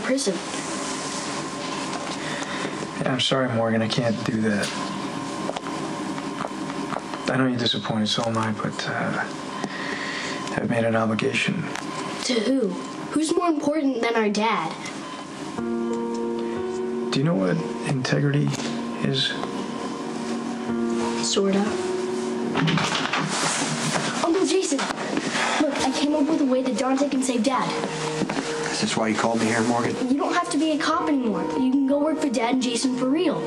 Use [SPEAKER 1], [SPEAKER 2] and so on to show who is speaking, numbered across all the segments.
[SPEAKER 1] prison.
[SPEAKER 2] Yeah, I'm sorry, Morgan. I can't do that. I know you're disappointed, so am I, but I've made an obligation.
[SPEAKER 1] To who? Who's more important than our dad?
[SPEAKER 2] Do you know what integrity is?
[SPEAKER 1] Sorta. Uncle Jason, look, I came up with a way that Dante can save Dad.
[SPEAKER 3] Is this why you called me here, Morgan?
[SPEAKER 1] You don't have to be a cop anymore. You can go work for Dad and Jason for real.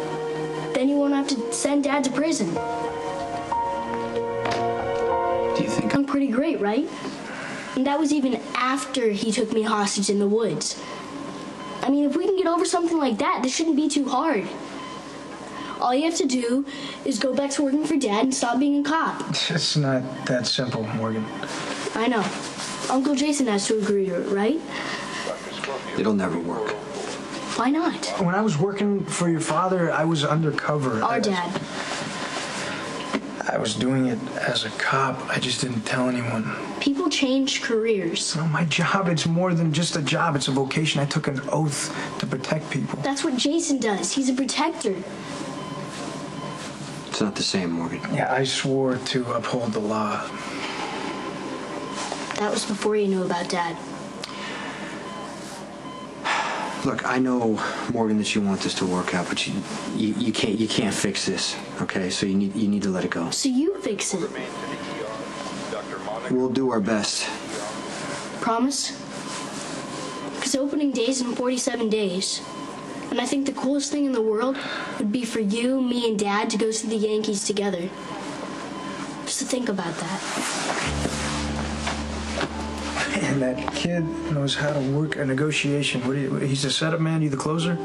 [SPEAKER 1] Then you won't have to send Dad to prison.
[SPEAKER 3] Do you think
[SPEAKER 1] I'm pretty great, right? And that was even after he took me hostage in the woods. I mean, if we can get over something like that, this shouldn't be too hard. All you have to do is go back to working for Dad and stop being a cop.
[SPEAKER 2] It's not that simple, Morgan.
[SPEAKER 1] I know. Uncle Jason has to agree to it, right?
[SPEAKER 3] it'll never work?
[SPEAKER 1] Why not?
[SPEAKER 2] When I was working for your father, I was undercover.
[SPEAKER 1] Our dad.
[SPEAKER 2] I was doing it as a cop. I just didn't tell anyone.
[SPEAKER 1] People change careers.
[SPEAKER 2] No, my job, it's more than just a job. It's a vocation. I took an oath to protect people.
[SPEAKER 1] That's what Jason does. He's a protector.
[SPEAKER 3] It's not the same, Morgan.
[SPEAKER 2] Yeah, I swore to uphold the law.
[SPEAKER 1] That was before you knew about Dad.
[SPEAKER 3] Look, I know, Morgan, that you want this to work out, but you can't fix this. Okay, so you need to let it go.
[SPEAKER 1] So you fix it.
[SPEAKER 3] We'll do our best.
[SPEAKER 1] Promise? Because opening day's in 47 days. And I think the coolest thing in the world would be for you, me, and Dad to go see the Yankees together. Just to think about that.
[SPEAKER 2] And that kid knows how to work a negotiation. He's a setup man, you the closer?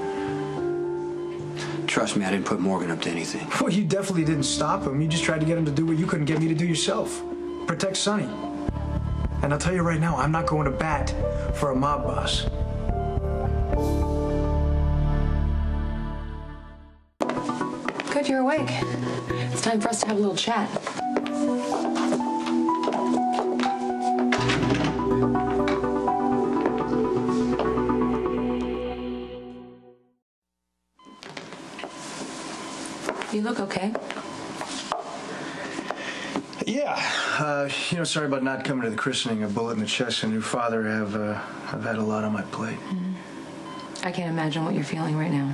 [SPEAKER 3] Trust me, I didn't put Morgan up to anything.
[SPEAKER 2] Well, you definitely didn't stop him. You just tried to get him to do what you couldn't get me to do yourself. Protect Sonny. And I'll tell you right now, I'm not going to bat for a mob boss.
[SPEAKER 4] Good, you're awake. It's time for us to have a little chat. You look okay.
[SPEAKER 2] Yeah. Sorry about not coming to the christening. A bullet in the chest and your father I've had a lot on my plate.
[SPEAKER 4] I can't imagine what you're feeling right now.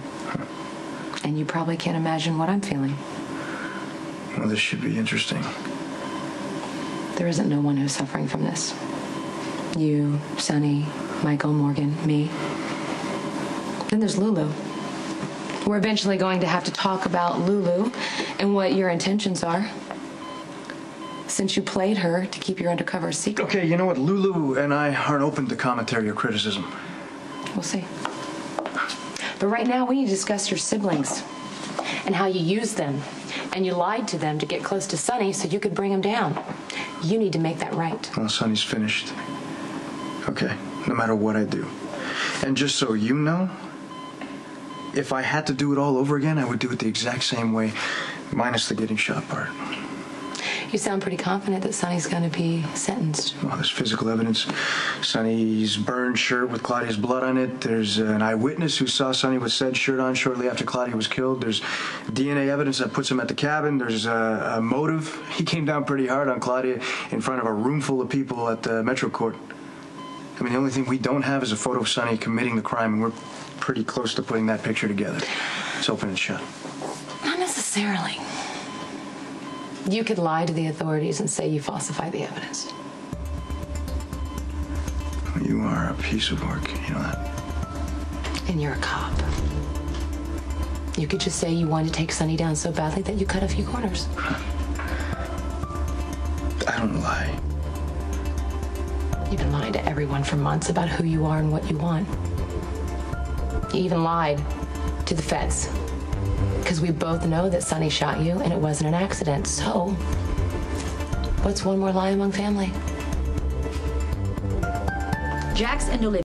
[SPEAKER 4] And you probably can't imagine what I'm feeling.
[SPEAKER 2] Well, this should be interesting.
[SPEAKER 4] There isn't no one who's suffering from this. You, Sonny, Michael, Morgan, me. Then there's Lulu. We're eventually going to have to talk about Lulu and what your intentions are. Since you played her to keep your undercover secret.
[SPEAKER 2] Okay, you know what? Lulu and I aren't open to commentary or criticism.
[SPEAKER 4] We'll see. But right now, we need to discuss your siblings and how you used them. And you lied to them to get close to Sonny so you could bring him down. You need to make that right.
[SPEAKER 2] Well, Sonny's finished. Okay, no matter what I do. And just so you know, if I had to do it all over again, I would do it the exact same way, minus the getting shot part.
[SPEAKER 4] You sound pretty confident that Sonny's going to be sentenced.
[SPEAKER 2] Well, there's physical evidence. Sonny's burned shirt with Claudia's blood on it. There's an eyewitness who saw Sonny with said shirt on shortly after Claudia was killed. There's DNA evidence that puts him at the cabin. There's a motive. He came down pretty hard on Claudia in front of a room full of people at the Metro Court. I mean, the only thing we don't have is a photo of Sonny committing the crime, and we're pretty close to putting that picture together. It's open and shut.
[SPEAKER 4] Not necessarily. You could lie to the authorities and say you falsified the evidence.
[SPEAKER 2] You are a piece of work, you know that?
[SPEAKER 4] And you're a cop. You could just say you wanted to take Sonny down so badly that you cut a few corners.
[SPEAKER 2] I don't lie.
[SPEAKER 4] You've been lying to everyone for months about who you are and what you want. You even lied to the feds. Because we both know that Sonny shot you and it wasn't an accident. So, what's one more lie among family?
[SPEAKER 5] Jax and Olivia.